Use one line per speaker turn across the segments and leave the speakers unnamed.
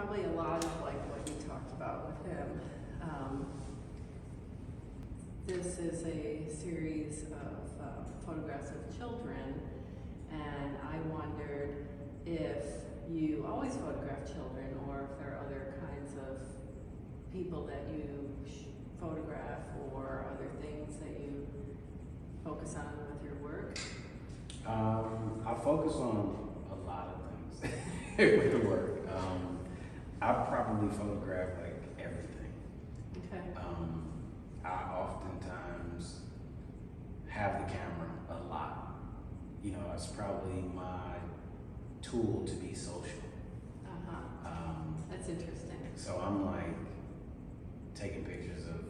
probably a lot of like what you talked about with him. This is a series of photographs of children, and I wondered if you always photograph children or if there are other kinds of people that you photograph or other things that you focus on with your work.
I focus on a lot of things with the work. I probably photograph like everything.
Okay.
I oftentimes have the camera a lot. You know, it's probably my tool to be social.
That's interesting.
So I'm like taking pictures of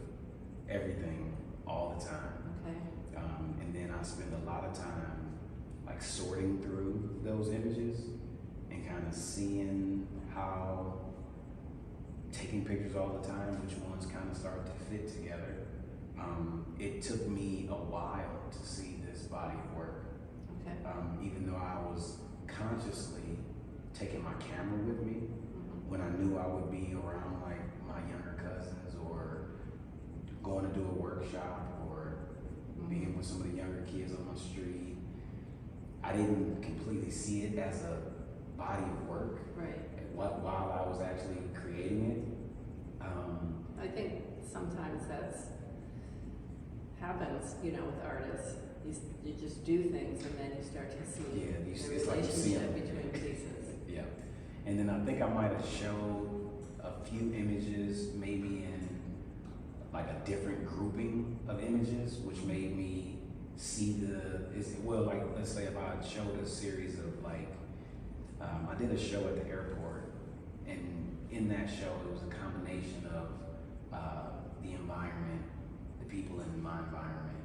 everything all the time.
Okay.
And then I spend a lot of time like sorting through those images and kind of seeing how taking pictures all the time, which ones kind of start to fit together. It took me a while to see this body of work.
Okay.
Even though I was consciously taking my camera with me, when I knew I would be around like my younger cousins or going to do a workshop or being with some of the younger kids on the street, I didn't completely see it as a body of work.
Right.
While I was actually creating it.
I think sometimes that's happens, you know, with artists. You just do things and then you start to see the
it's like you see
relationship
them.
between pieces.
Yeah. And then I think I might have showed a few images maybe in like a different grouping of images, which made me see like let's say if I showed a series of like, I did a show at the airport, and in that show it was a combination of the environment, the people in my environment,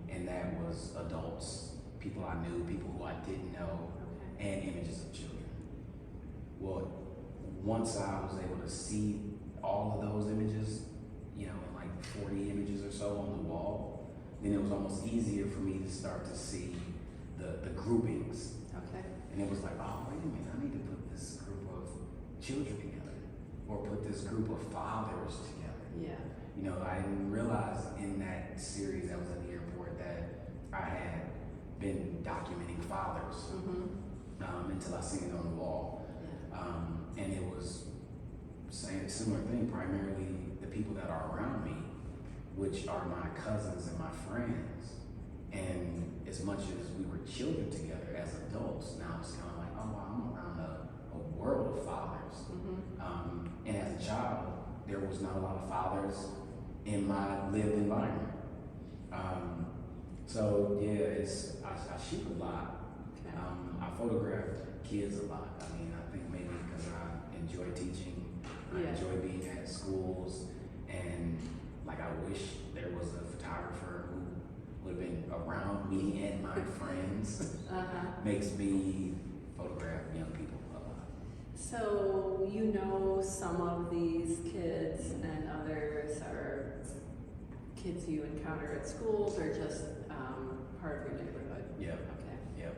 and that was adults, people I knew, people who I didn't know, and images of children. Well, once I was able to see all of those images, you know, in like 40 images or so on the wall, then it was almost easier for me to start to see the groupings.
Okay.
And it was like, oh, wait a minute, I need to put this group of children together, or put this group of fathers together.
Yeah.
You know, I didn't realize in that series that was at the airport that I had been documenting fathers until I seen it on the wall.
Yeah.
And it was saying a similar thing, primarily the people that are around me, which are my cousins and my friends. And as much as we were children together as adults, now it's kind of like, oh, wow, I'm around a world of fathers. And as a child, there was not a lot of fathers in my lived environment. So yeah, I shoot a lot.
Okay.
I photograph kids a lot. I mean, I think maybe because I enjoy teaching, I enjoy being at schools, and like I wish there was a photographer who would have been around me and my friends. Makes me photograph young people a lot.
So you know some of these kids and others are kids you encounter at schools or just part of your neighborhood?
Yep.
Okay.
Yep.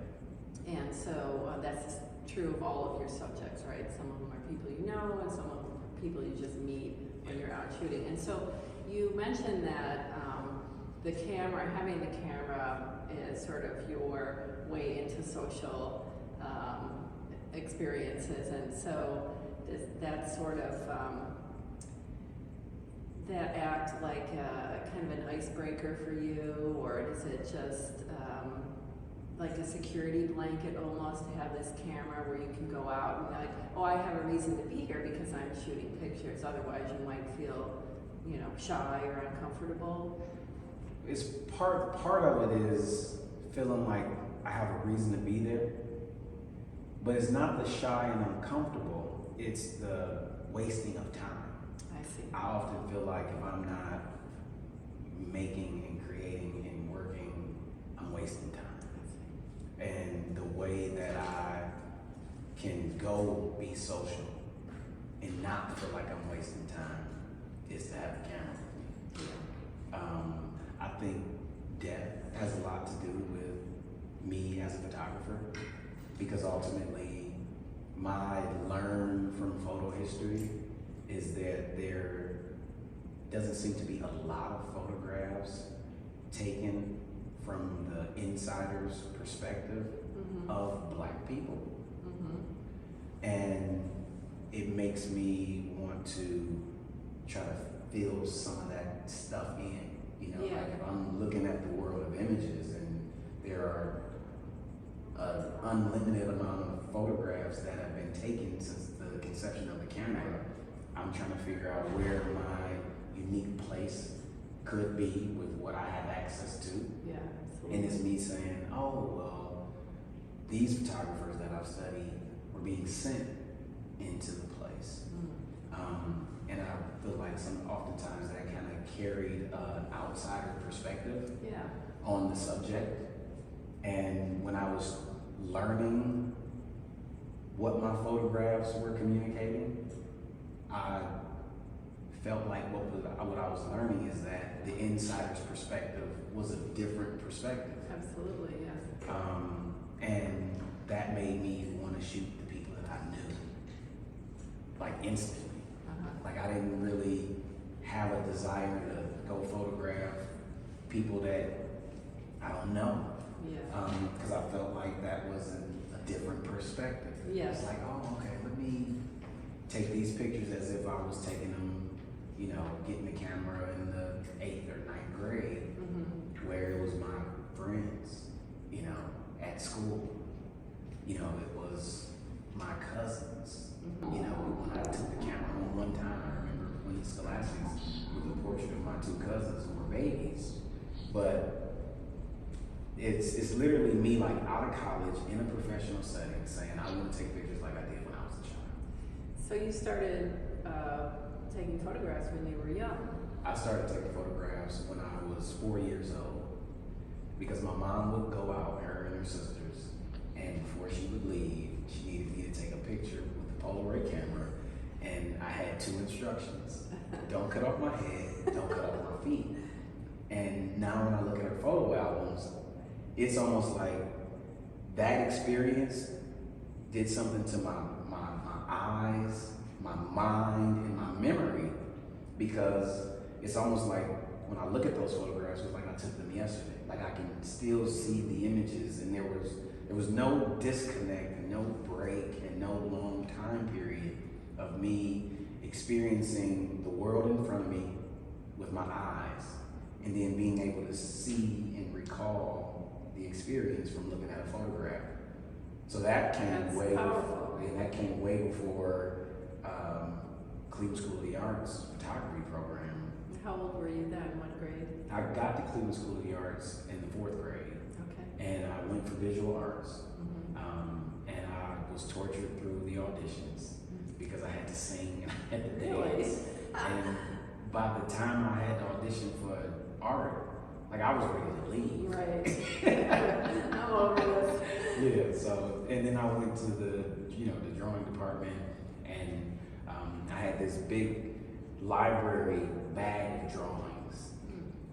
And so that's true of all of your subjects, right? Some of them are people you know and some of them are people you just meet when you're out shooting. And so you mentioned that the camera, having the camera is sort of your way into social experiences, and so does that sort of that act like kind of an icebreaker for you, or does it just like a security blanket almost to have this camera where you can go out and be like, oh, I have a reason to be here because I'm shooting pictures, otherwise you might feel, you know, shy or uncomfortable?
It's part of it is feeling like I have a reason to be there, but it's not the shy and uncomfortable, it's the wasting of time.
I see.
I often feel like if I'm not making and creating and working, I'm wasting time. And the way that I can go be social and not feel like I'm wasting time is to have the camera with me. I think death has a lot to do with me as a photographer, because ultimately my learn from photo history is that there doesn't seem to be a lot of photographs taken from the insider's perspective of Black people. And it makes me want to try to fill some of that stuff in. You know, like if I'm looking at the world of images and there are an unlimited amount of photographs that have been taken since the conception of the camera, I'm trying to figure out where my unique place could be with what I have access to.
Yeah, absolutely.
And it's me saying, oh, well, these photographers that I've studied were being sent into the place. And I feel like oftentimes that kind of carried an outsider perspective on the subject. And when I was learning what my photographs were communicating, I felt like what I was learning is that the insider's perspective was a different perspective.
Absolutely, yes.
And that made me want to shoot the people that I knew, like instantly. Like I didn't really have a desire to go photograph people that I don't know. Because I felt like that was a different perspective. It's like, oh, okay, let me take these pictures as if I was taking them, you know, getting the camera in the 8th or 9th grade, where it was my friends, you know, at school. You know, it was my cousins. You know, when I took the camera home one time, I remember when the Scholastics with a portrait of my 2 cousins who were babies. But it's literally me like out of college in a professional setting saying I want to take pictures like I did when I was a child.
So you started taking photographs when you were young?
I started taking photographs when I was 4 years old because my mom would go out, her and her sisters, and before she would leave, she needed me to take a picture with the Polaroid camera, and I had 2 instructions. Don't cut off my head, don't cut off my feet. And now when I look at her photo albums, it's almost like that experience did something to my eyes, my mind, and my memory, because it's almost like when I look at those photographs, it's like I took them yesterday. Like I can still see the images, and there was no disconnect, and no break, and no long time period of me experiencing the world in front of me with my eyes, and then being able to see and recall the experience from looking at a photograph. So that came way before Cleveland School of the Arts photography program.
How old were you then? What grade?
I got to Cleveland School of the Arts in the 4th grade.
Okay.
And I went for visual arts. And I was tortured through the auditions because I had to sing and I had to dance. And by the time I had to audition for art, like I was ready to leave.
Right. I'm over this.
Yeah, so, and then I went to the drawing department, and I had this big library bag of drawings.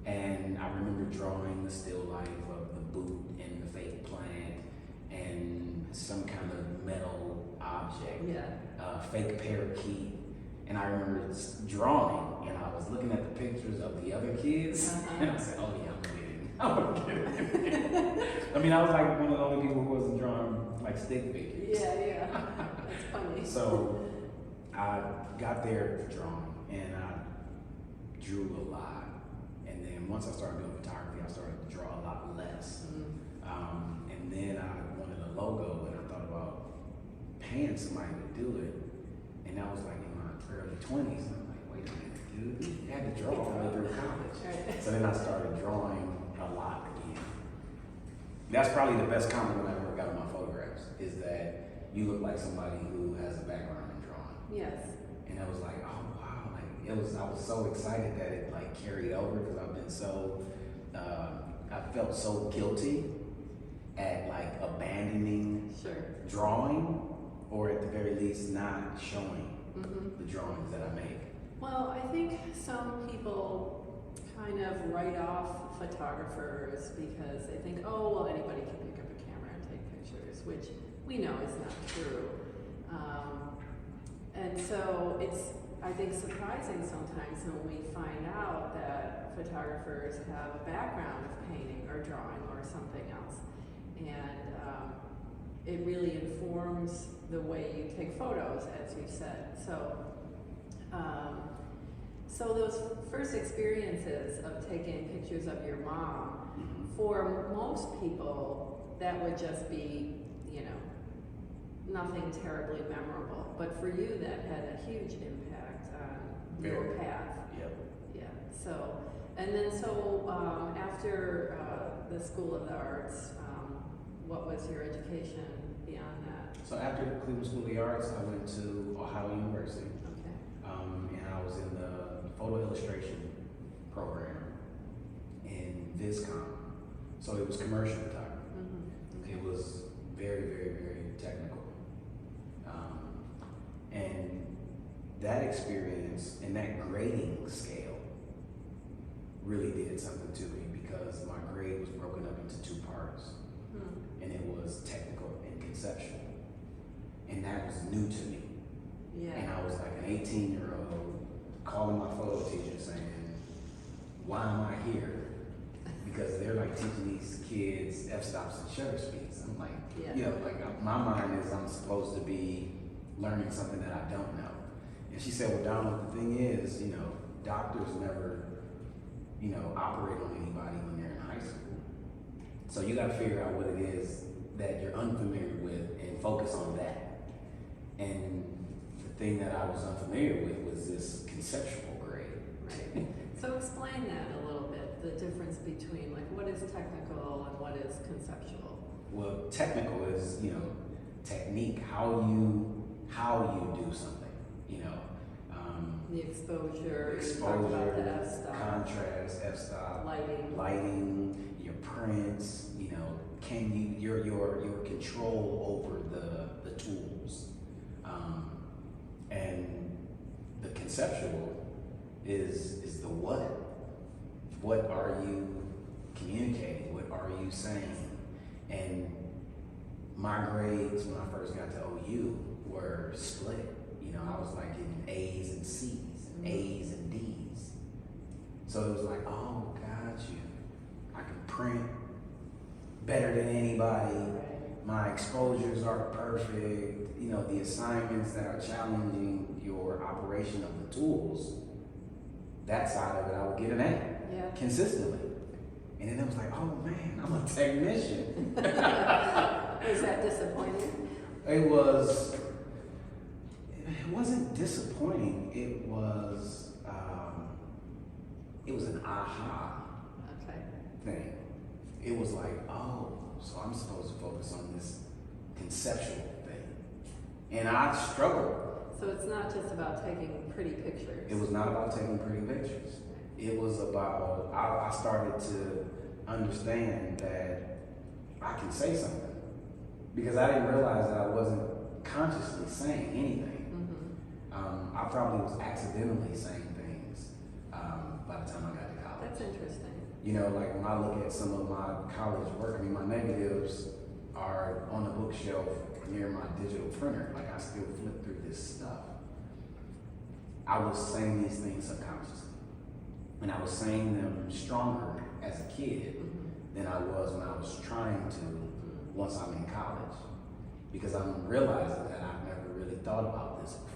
And I remember drawing the still life of the boot and the fake plant and some kind of metal object, fake parakeet. And I remember drawing, and I was looking at the pictures of the other kids, and I said, oh yeah, I'm kidding. I mean, I was like one of the only people who wasn't drawing like stick figures.
Yeah. That's funny.
So I got there drawing, and I drew a lot. And then once I started doing photography, I started to draw a lot less. And then I wanted a logo, and I thought about paying somebody to do it. And that was like in my early 20s. And I'm like, wait a minute, dude, I had to draw all the way through college.
Right.
So then I started drawing a lot again. That's probably the best compliment I've ever got on my photographs, is that you look like somebody who has a background in drawing.
Yes.
And I was like, oh wow, like I was so excited that it like carried over, because I've been so, I felt so guilty at like abandoning drawing, or at the very least not showing the drawings that I make.
Well, I think some people kind of write off photographers because they think, oh, well, anybody can pick up a camera and take pictures, which we know is not true. And so it's, I think, surprising sometimes when we find out that photographers have a background of painting or drawing or something else. And it really informs the way you take photos, as you said. So those first experiences of taking pictures of your mom, for most people, that would just be, you know, nothing terribly memorable. But for you, that had a huge impact on your path.
Yep.
Yeah. So, and then after the School of the Arts, what was your education beyond that?
So after the Cleveland School of the Arts, I went to Ohio University.
Okay.
And I was in the photo illustration program in VisCom. So it was commercial photography.
Mm-hmm.
It was very, very, very technical. And that experience and that grading scale really did something to me because my grade was broken up into two parts. And it was technical and conceptual. And that was new to me.
Yeah.
And I was like an 18-year-old calling my photo teacher saying, why am I here? Because they're like teaching these kids f-stops and shutter speeds. I'm like,
Yeah.
you know, like my mind is I'm supposed to be learning something that I don't know. And she said, well, Donald, the thing is, you know, doctors never, you know, operate on anybody when they're in high school. So you got to figure out what it is that you're unfamiliar with and focus on that. And the thing that I was unfamiliar with was this conceptual grade.
Right. So explain that a little bit, the difference between like what is technical and what is conceptual.
Well, technical is, you know, technique, how you do something, you know.
The exposure, you talked about the f-stop,
contrast, f-stop,
lighting,
your prints, you know, can you your control over the tools, and the conceptual is the what. What are you communicating? What are you saying? And my grades when I first got to OU were split. You know, I was like in A's and C's, and A's and D's. So it was like, oh, got you. I can print better than anybody. My exposures are perfect. You know, the assignments that are challenging your operation of the tools, that side of it, I would get an A consistently. And then it was like, oh man, I'm a technician.
Was that disappointing?
It wasn't disappointing. It was an aha thing. It was like, oh, so I'm supposed to focus on this conceptual thing. And I struggled.
So it's not just about taking pretty pictures.
It was not about taking pretty pictures. It was about, I started to understand that I can say something. Because I didn't realize that I wasn't consciously saying anything. I probably was accidentally saying things by the time I got to college.
That's interesting.
You know, like when I look at some of my college work, I mean, my negatives are on the bookshelf near my digital printer. Like I still flip through this stuff. I was saying these things subconsciously. And I was saying them stronger as a kid than I was when I was trying to once I'm in college. Because I'm realizing that I've never really thought about this before.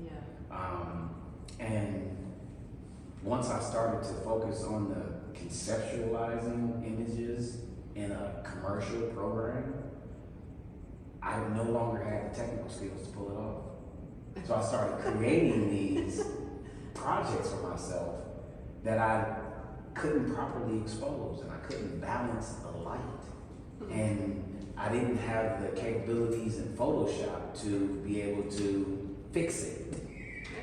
Yeah.
And once I started to focus on the conceptualizing images in a commercial program, I no longer had the technical skills to pull it off. So I started creating these projects for myself that I couldn't properly expose and I couldn't balance the light. And I didn't have the capabilities in Photoshop to be able to fix it.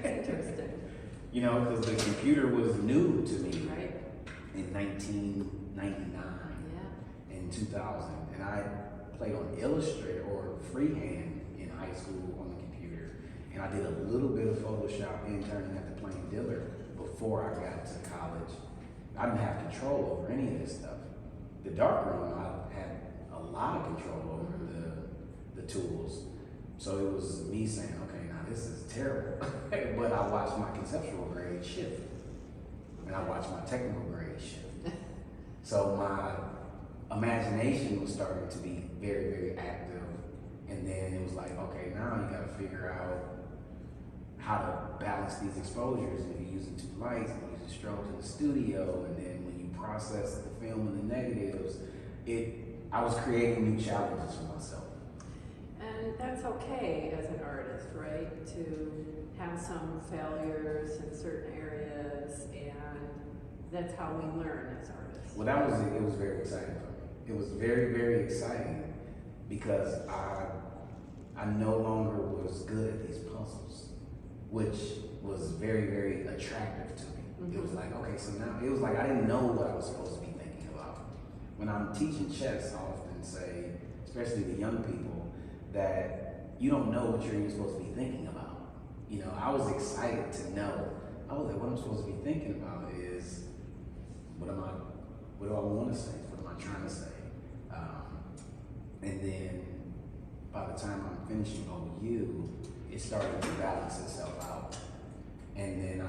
That's interesting.
You know, because the computer was new to me
Right.
in 1999 and 2000. And I played on Illustrator or freehand in high school on the computer. And I did a little bit of Photoshop interning at the Plain Dealer before I got to college. I didn't have control over any of this stuff. The darkroom, I had a lot of control over the tools. So it was me saying, okay, now this is terrible. But I watched my conceptual grade shift. And I watched my technical grade shift. So my imagination was starting to be very, very active. And then it was like, okay, now you gotta figure out how to balance these exposures. And if you're using two lights, and you're using strobes in the studio, and then when you process the film and the negatives, I was creating new challenges for myself.
And that's okay as an artist, right? To have some failures in certain areas, and that's how we learn as artists.
Well, it was very exciting for me. It was very, very exciting because I no longer was good at these puzzles, which was very, very attractive to me.
Mm-hmm.
It was like, okay, so now, it was like I didn't know what I was supposed to be thinking about. When I'm teaching chess, I often say, especially the young people, that you don't know what you're even supposed to be thinking about. You know, I was excited to know. I was like, what I'm supposed to be thinking about is, what do I want to say? What am I trying to say? And then by the time I'm finishing OU, it started to balance itself out. And then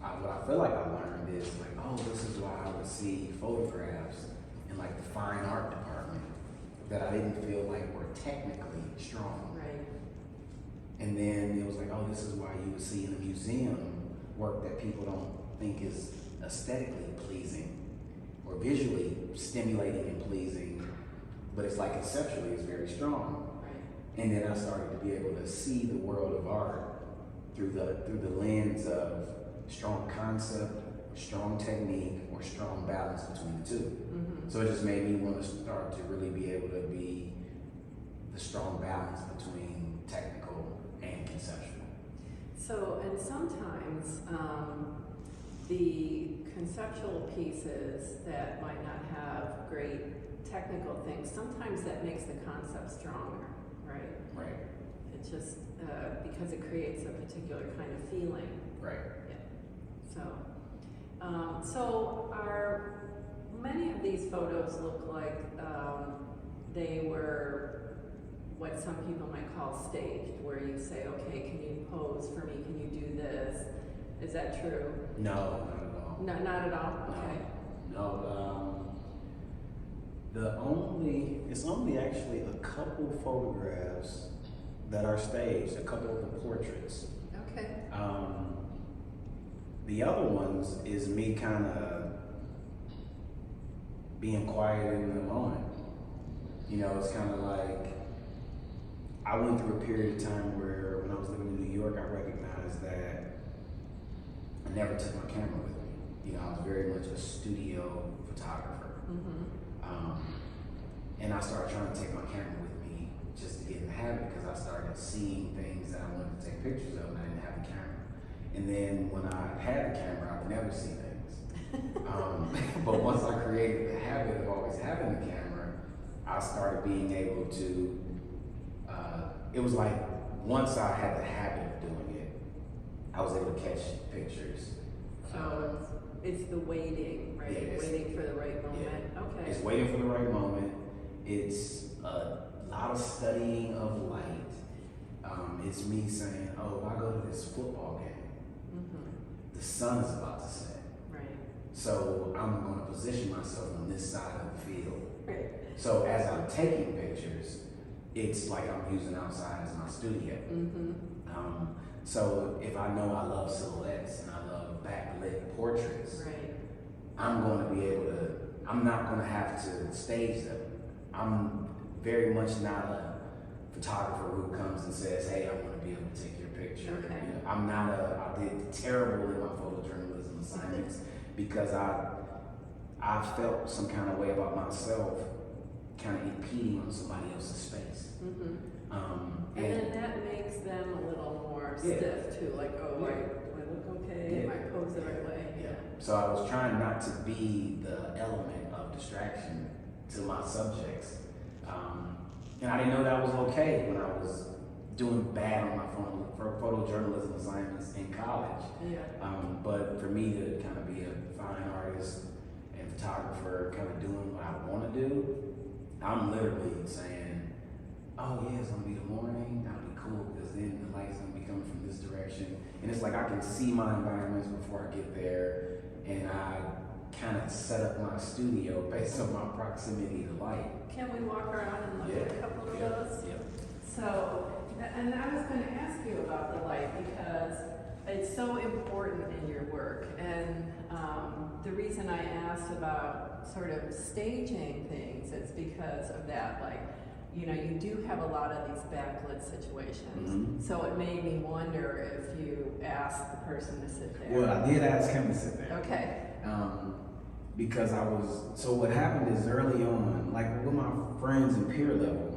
what I feel like I learned is like, oh, this is why I would see photographs in like the fine art department that I didn't feel like were technically strong.
Right.
And then it was like, oh, this is why you would see in a museum work that people don't think is aesthetically pleasing or visually stimulating and pleasing, but it's like conceptually it's very strong.
Right.
And then I started to be able to see the world of art through the lens of strong concept, strong technique, or strong balance between the two.
Mm-hmm.
So it just made me want to start to really be able to be the strong balance between technical and conceptual.
So, and sometimes the conceptual pieces that might not have great technical things, sometimes that makes the concept stronger, right?
Right.
It just, because it creates a particular kind of feeling.
Right.
Yeah. So are many of these photos look like they were what some people might call staged, where you say, okay, can you pose for me? Can you do this? Is that true?
No, not at all.
No, not at all? Okay.
No, it's only actually a couple photographs that are staged, a couple of the portraits.
Okay.
The other ones is me kind of being quiet in the moment. You know, it's kind of like, I went through a period of time where when I was living in New York, I recognized that I never took my camera with me. You know, I was very much a studio photographer.
Mm-hmm.
And I started trying to take my camera with me just to get in the habit, because I started seeing things that I wanted to take pictures of and I didn't have a camera. And then when I had the camera, I would never see things. But once I created the habit of always having the camera, I started being able to, it was like once I had the habit of doing it, I was able to catch pictures.
So it's the waiting, right?
Yeah,
Waiting for the right moment.
Yeah.
Okay.
It's waiting for the right moment. It's a lot of studying of light. It's me saying, oh, if I go to this football game,
Mm-hmm.
the sun is about to set.
Right.
So I'm going to position myself on this side of the field.
Right.
So as I'm taking pictures, it's like I'm using outside as my studio.
Mm-hmm.
So if I know I love silhouettes and I love backlit portraits,
Right.
I'm going to be able to, I'm not going to have to stage them. I'm very much not a photographer who comes and says, hey, I want to be able to take your picture.
Okay.
You know, I did terrible in my photojournalism assignments because I felt some kind of way about myself kind of impeding on somebody else's space.
Mm-hmm. And then that makes them a little more stiff too, like, oh,
Yeah.
do I look okay? Am I posed the right way?
Yeah. So I was trying not to be the element of distraction to my subjects. And I didn't know that was okay when I was doing bad on my photojournalism assignments in college.
Yeah.
But for me to kind of be a fine artist and photographer, kind of doing what I want to do, I'm literally saying, oh yeah, it's gonna be the morning, that'll be cool, because then the light's gonna be coming from this direction. And it's like I can see my environments before I get there, and I kind of set up my studio based on my proximity to light.
Can we walk around and look at a couple of those?
Yep.
So, and I was going to ask you about the light because it's so important in your work. And the reason I asked about sort of staging things is because of that. Like, you know, you do have a lot of these backlit situations.
Mm-hmm.
So it made me wonder if you asked the person to sit there.
Well, I did ask him to sit there.
Okay.
Because so what happened is early on, like with my friends and peer level,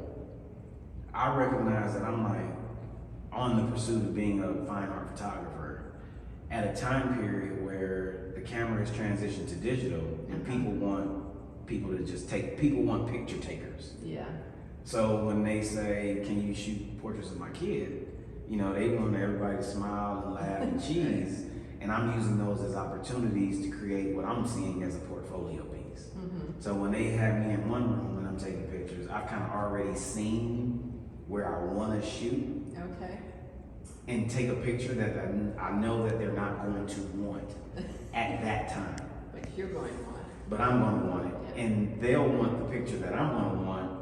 I recognize that I'm like on the pursuit of being a fine art photographer at a time period where the camera has transitioned to digital and people want picture takers.
Yeah.
So when they say, can you shoot portraits of my kid? You know, they want everybody to smile and laugh and cheese. And I'm using those as opportunities to create what I'm seeing as a portfolio piece.
Mm-hmm.
So when they have me in one room when I'm taking pictures, I've kind of already seen where I want to shoot.
Okay.
And take a picture that I know that they're not going to want at that time.
But you're going to want it.
But I'm going to want it.
Yeah.
And they'll want the picture that I'm going to want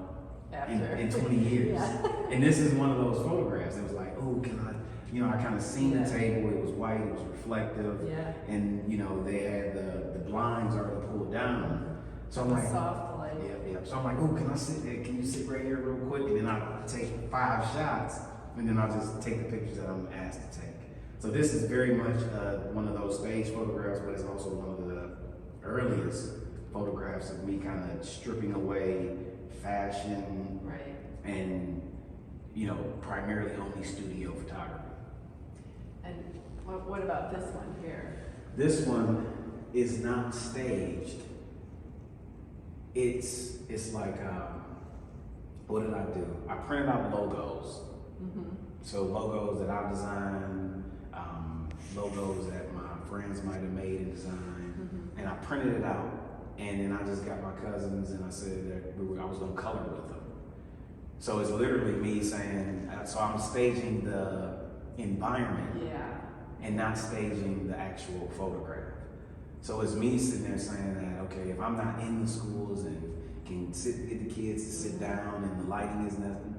in 20 years.
Yeah.
And this is one of those photographs. It was like, oh, can I? You know, I kind of seen the table. It was white. It was reflective.
Yeah.
And you know, they had the blinds already pulled down. So I'm like,
soft light.
yeah. So I'm like, oh, can I sit there? Can you sit right here real quick? And then I'll take 5 shots, and then I'll just take the pictures that I'm asked to take. So this is very much one of those stage photographs, but it's also one of the earliest photographs of me kind of stripping away fashion,
Right.
and you know, primarily only studio photography.
And what about this one here?
This one is not staged. It's like, what did I do? I printed out logos.
Mm-hmm.
So logos that I've designed, logos that my friends might have made and designed,
Mm-hmm.
and I printed it out. And then I just got my cousins and I said that I was gonna color with them. So it's literally me saying, so I'm staging the environment
Yeah.
and not staging the actual photograph. So it's me sitting there saying that, okay, if I'm not in the schools and can get the kids to sit down and the lighting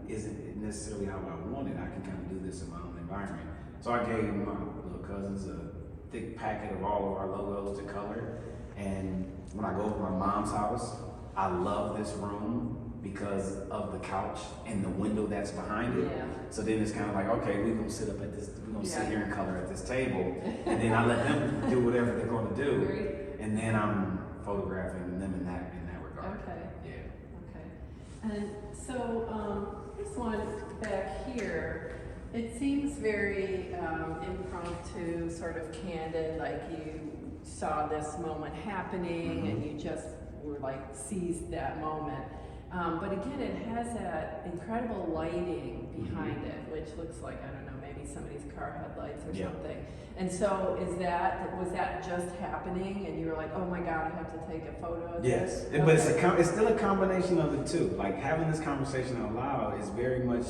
isn't necessarily how I want it, I can kind of do this in my own environment. So I gave my little cousins a thick packet of all of our logos to color. And when I go to my mom's house, I love this room because of the couch and the window that's behind it.
Yeah.
So then it's kind of like, okay, we're gonna sit
Yeah.
here and color at this table. And then I let them do whatever they're gonna do.
Great.
And then I'm photographing them in that regard.
Okay.
Yeah.
Okay. And so this one back here, it seems very impromptu, sort of candid, like you saw this moment happening and you just were like seized that moment. But again, it has that incredible lighting behind it, which looks like, I don't know, maybe somebody's car headlights or something. And so was that just happening and you were like, oh my God, I have to take a photo of
Yes,
this?
but it's still a combination of the two. Like having this conversation out loud is very much,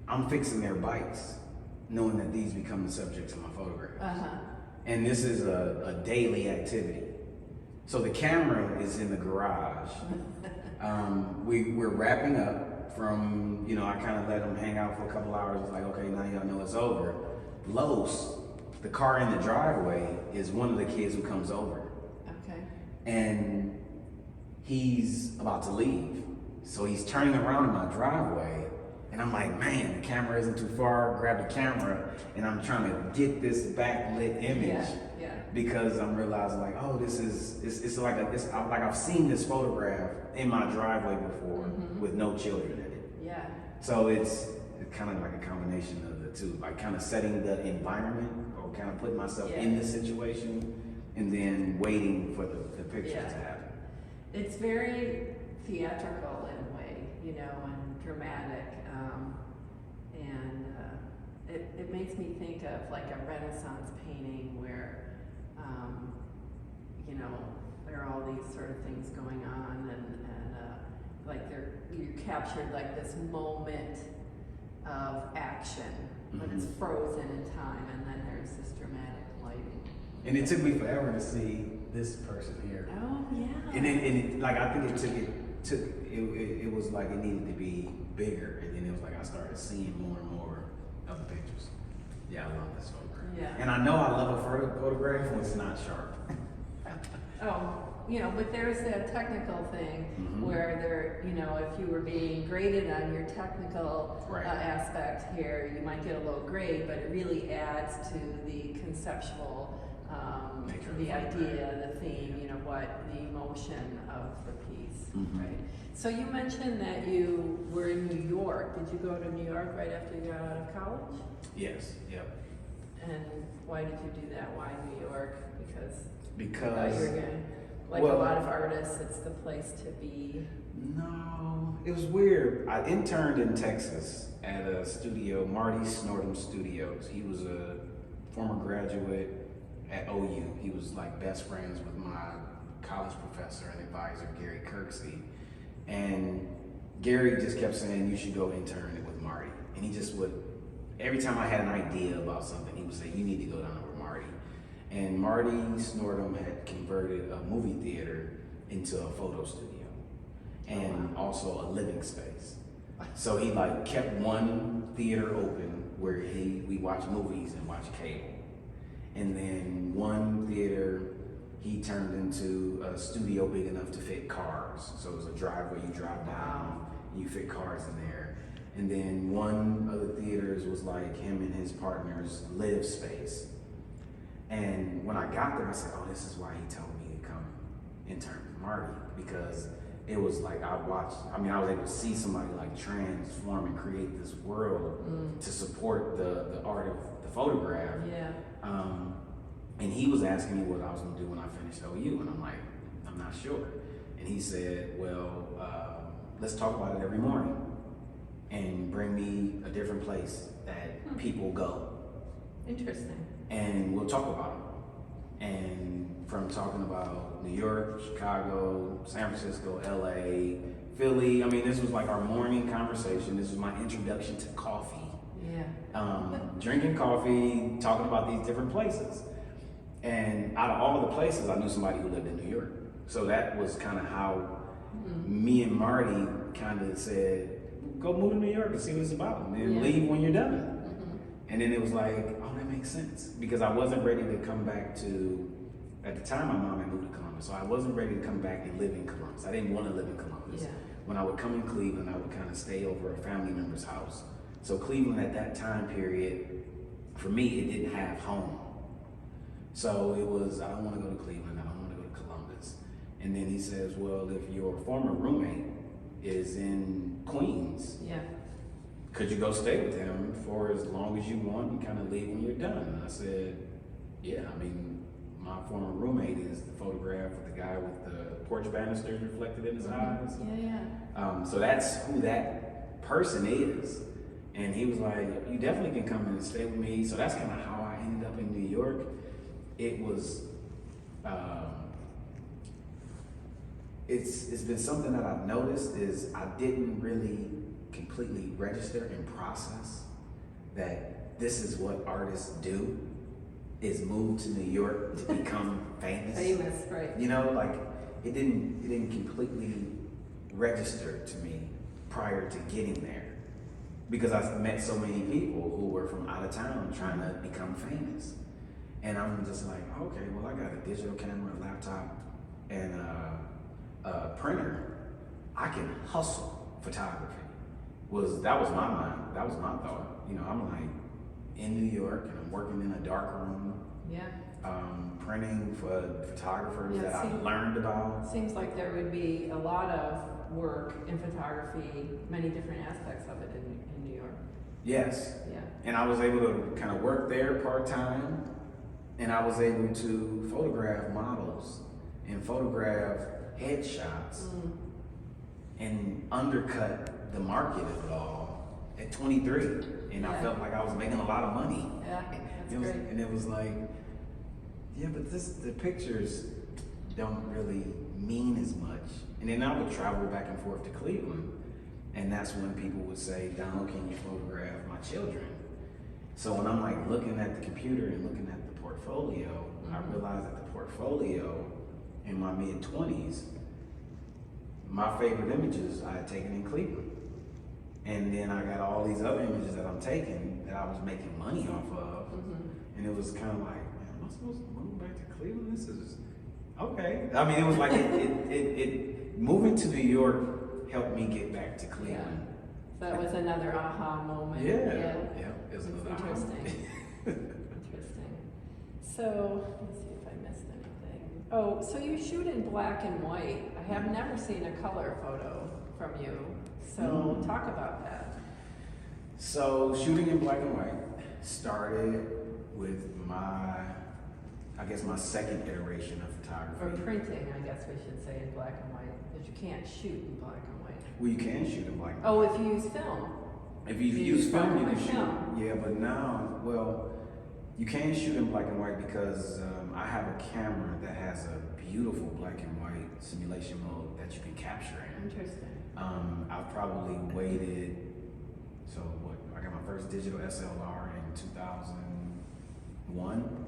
I'm fixing their bikes, knowing that these become the subjects of my photographs.
Uh-huh.
And this is a daily activity. So the camera is in the garage. We're wrapping up from, you know, I kind of let them hang out for a couple hours. It's like, okay, now y'all know it's over. Los, the car in the driveway, is one of the kids who comes over.
Okay.
And he's about to leave. So he's turning around in my driveway. And I'm like, man, the camera isn't too far. Grab the camera, and I'm trying to get this backlit image
Yeah.
because I'm realizing like, oh, it's like I've seen this photograph in my driveway before with no children in it.
Yeah.
So it's kind of like a combination of the two, like kind of setting the environment or kind of putting myself in the situation, and then waiting for the picture to happen.
It's very theatrical in a way, you know, and dramatic. It makes me think of like a Renaissance painting where, you know, there are all these sort of things going on and like you captured like this moment of action, but it's frozen in time, and then there's this dramatic lighting.
And it took me forever to see this person here.
Oh, yeah.
And it like, I think it was like it needed to be bigger, and then it was like I started seeing more and more of the pictures. Yeah, I love this photograph.
Yeah.
And I know I love a photograph when it's not sharp.
Oh, but there's that technical thing
Mhm.
where if you were being graded on your technical
Right.
aspect here, you might get a low grade, but it really adds to the conceptual,
Nature of
the
the photograph.
idea, the theme, what the emotion of the piece,
Mhm.
right? So you mentioned that you were in New York. Did you go to New York right after you got out of college?
Yes. Yep.
And why did you do that? Why New York? Because you thought
Because
you were going, like
well,
a lot of artists, it's the place to be.
no, it was weird. I interned in Texas at a studio, Marty Snortum Studios. He was a former graduate at OU. He was like best friends with my college professor and advisor, Gary Kirksey. And Gary just kept saying, you should go intern with Marty. And he just would, every time I had an idea about something, he would say, you need to go down there with Marty. And Marty Snortum had converted a movie theater into a photo studio and also a living space. So he like kept one theater open where we watch movies and watch cable. And then one theater he turned into a studio big enough to fit cars. So it was a driveway you drive down, and you fit cars in there. And then one of the theaters was like him and his partner's live space. And when I got there, I said, oh, this is why he told me to come intern with Marty, because it was like I was able to see somebody like transform and create this world to support the art of the photograph.
Yeah.
And he was asking me what I was gonna do when I finished OU, and I'm like, I'm not sure. And he said, well, let's talk about it every morning and bring me a different place that people go.
Interesting.
And we'll talk about it. And from talking about New York, Chicago, San Francisco, LA, Philly, this was like our morning conversation. This was my introduction to coffee.
Yeah.
Drinking coffee, talking about these different places. And out of all the places, I knew somebody who lived in New York. So that was kind of how me and Marty kind of said, go move to New York and see what it's about, and then leave when you're done. And then it was like, oh, that makes sense. Because I wasn't ready to come back to, at the time my mom had moved to Columbus, so I wasn't ready to come back and live in Columbus. I didn't want to live in Columbus.
Yeah.
When I would come in Cleveland, I would kind of stay over a family member's house. So Cleveland at that time period, for me, it didn't have home. So it was, I don't want to go to Cleveland, I don't want to go to Columbus. And then he says, well, if your former roommate is in Queens, could you go stay with him for as long as you want and kind of leave when you're done? And I said, yeah, my former roommate is the photograph of the guy with the porch banisters reflected in his eyes. So that's who that person is. And he was like, you definitely can come in and stay with me. So that's kind of how I ended up in New York. It was, it's been something that I've noticed is I didn't really completely register and process that this is what artists do, is move to New York to become famous.
Famous, right.
It didn't completely register to me prior to getting there. Because I've met so many people who were from out of town trying to become famous. And I'm just like, okay, well, I got a digital camera, a laptop, and a printer. I can hustle photography. That was my mind. That was my thought. I'm like in New York and I'm working in a dark room. Printing for photographers that I've learned about.
Seems like there would be a lot of work in photography, many different aspects of it in New York.
Yes.
Yeah.
And I was able to kind of work there part-time, and I was able to photograph models and photograph headshots and undercut the market of it all at 23. And I felt like I was making a lot of money.
Yeah, that's great.
And it was like, yeah, but the pictures don't really mean as much. And then I would travel back and forth to Cleveland, And that's when people would say, Donald, can you photograph my children? So when I'm like looking at the computer and looking at the portfolio, I realized that the portfolio in my mid-20s, my favorite images I had taken in Cleveland. And then I got all these other images that I'm taking that I was making money off of. And it was kind of like, man, am I supposed to move back to Cleveland? This is okay. I mean, it was like, moving to New York helped me get back to Cleveland.
So that was another aha moment.
Yeah. It was another aha
interesting.
moment.
Interesting. So, let's see if I missed anything. Oh, so you shoot in black and white. I have never seen a color photo from you. So talk about that.
So shooting in black and white started with my second iteration of photography.
Or printing, I guess we should say, in black and white, because you can't shoot in black and white.
Well, you can shoot in black and white.
Oh, if you use film.
If you use film, you can shoot.
Film.
Yeah, but now, well, you can shoot in black and white because I have a camera that has a beautiful black and white simulation mode that you can capture in.
Interesting.
I've probably waited, so what, I got my first digital SLR in 2001.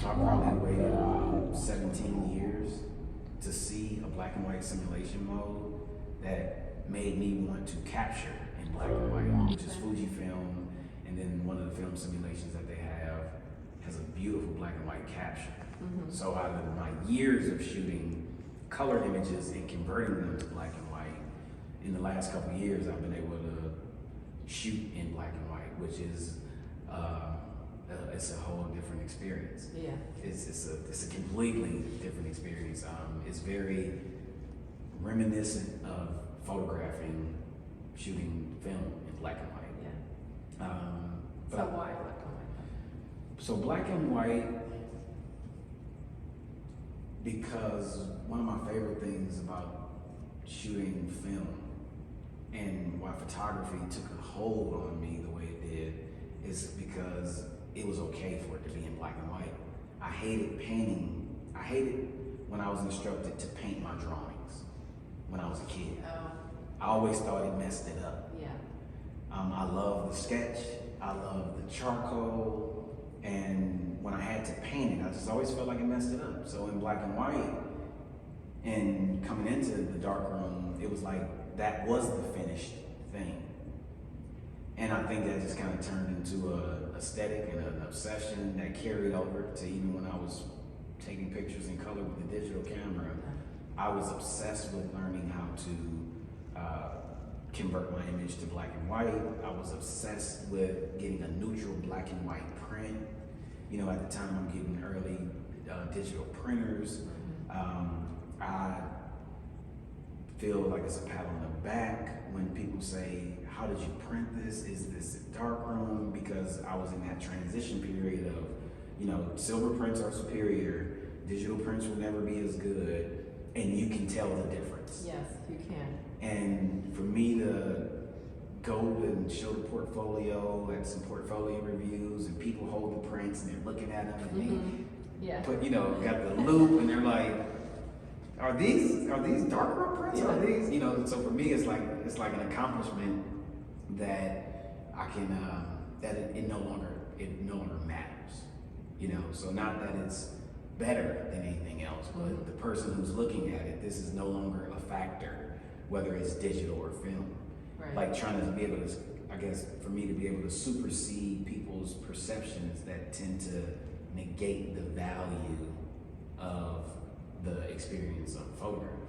So I probably waited about 17 years to see a black and white simulation mode that made me want to capture in black and white, which is Fujifilm, and then one of the film simulations that they have has a beautiful black and white capture. So out of my years of shooting color images and converting them to black and white, in the last couple of years I've been able to shoot in black and white, which is it's a whole different experience.
Yeah.
It's a completely different experience. It's very reminiscent of photographing, shooting film in black and white.
Yeah. So why black and white?
So black and white, because one of my favorite things about shooting film and why photography took a hold on me the way it did is because it was okay for it to be in black and white. I hated painting. I hated when I was instructed to paint my drawings when I was a kid.
Oh.
I always thought it messed it up.
Yeah.
I love the sketch. I love the charcoal. And when I had to paint it, I just always felt like it messed it up. So in black and white, and coming into the darkroom, it was like that was the finished thing. And I think that just kind of turned into a aesthetic and an obsession that carried over to even when I was taking pictures in color with the digital camera. I was obsessed with learning how to convert my image to black and white. I was obsessed with getting a neutral black and white print. You know, at the time I'm getting early digital printers. I feel like it's a pat on the back when people say, how did you print this? Is this a darkroom? Because I was in that transition period of, you know, silver prints are superior, digital prints will never be as good, and you can tell the difference.
Yes, you can.
And for me to go and show the portfolio at some portfolio reviews and people hold the prints and they're looking at them and
Yeah.
they put, you know, got the loop and they're like, are these darkroom prints?
Yeah.
Are these, you know, so for me it's like an accomplishment that I can that it no longer matters. You know, so not that it's better than anything else, but the person who's looking at it, this is no longer a factor, whether it's digital or film.
Right.
Like trying to be able to, I guess, for me to be able to supersede people's perceptions that tend to negate the value of the experience of photography.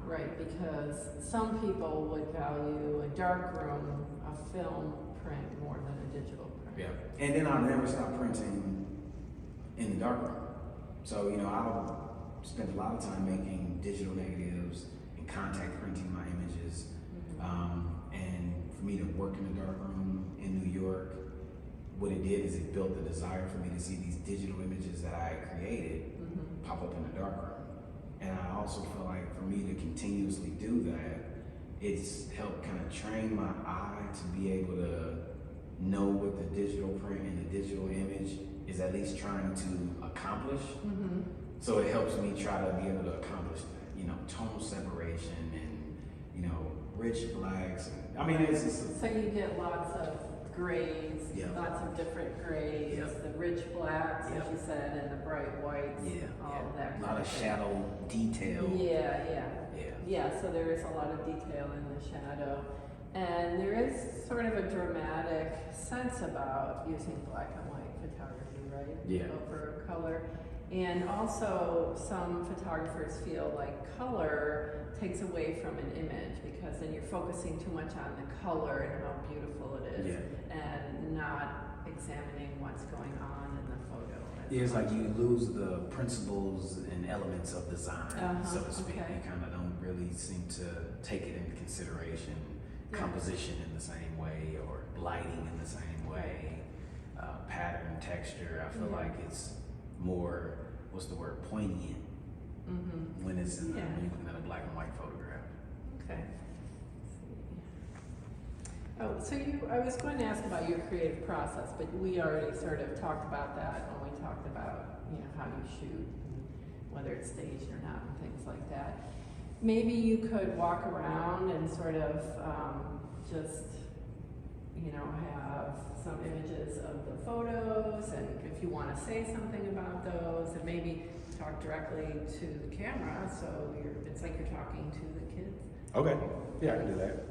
Right, because some people would value a darkroom, a film print more than a digital print.
Yeah. And then I'll never stop printing in the darkroom. So, you know, I'll spend a lot of time making digital negatives and contact printing my images. And for me to work in the darkroom in New York, what it did is it built the desire for me to see these digital images that I had created pop up in the darkroom. And I also feel like for me to continuously do that, it's helped kind of train my eye to be able to know what the digital print and the digital image is at least trying to accomplish. So it helps me try to be able to accomplish that, you know, tonal separation and, you know, rich blacks. And, I mean, it's just
So you get lots of grays,
Yeah.
lots of different grays,
Yeah.
the rich blacks, as
Yeah.
you said, and the bright whites, all of that.
a lot
kind
of
thing.
shadow detail.
Yeah, yeah.
Yeah.
Yeah, so there is a lot of detail in the shadow. And there is sort of a dramatic sense about using black and white photography, right?
Yeah.
Over color. And also, some photographers feel like color takes away from an image because then you're focusing too much on the color and how beautiful it is and not examining what's going on in the photo.
Yeah, it's like you lose the principles and elements of design, so to speak.
Okay.
You kind of don't really seem to take it into consideration,
Yeah.
composition in the same way or lighting in the same way, pattern, texture. I feel
Yeah.
like it's more, what's the word, poignant
Mm-hmm.
when it's in
Yeah.
when you're looking at a black and white photograph.
Okay. Oh, so I was going to ask about your creative process, but we already sort of talked about that when we talked about, how you shoot, and whether it's staged or not, and things like that. Maybe you could walk around and sort of just, have some images of the photos, and if you want to say something about those, and maybe talk directly to the camera, so it's like you're talking to the kids.
Okay. Yeah, I can do that.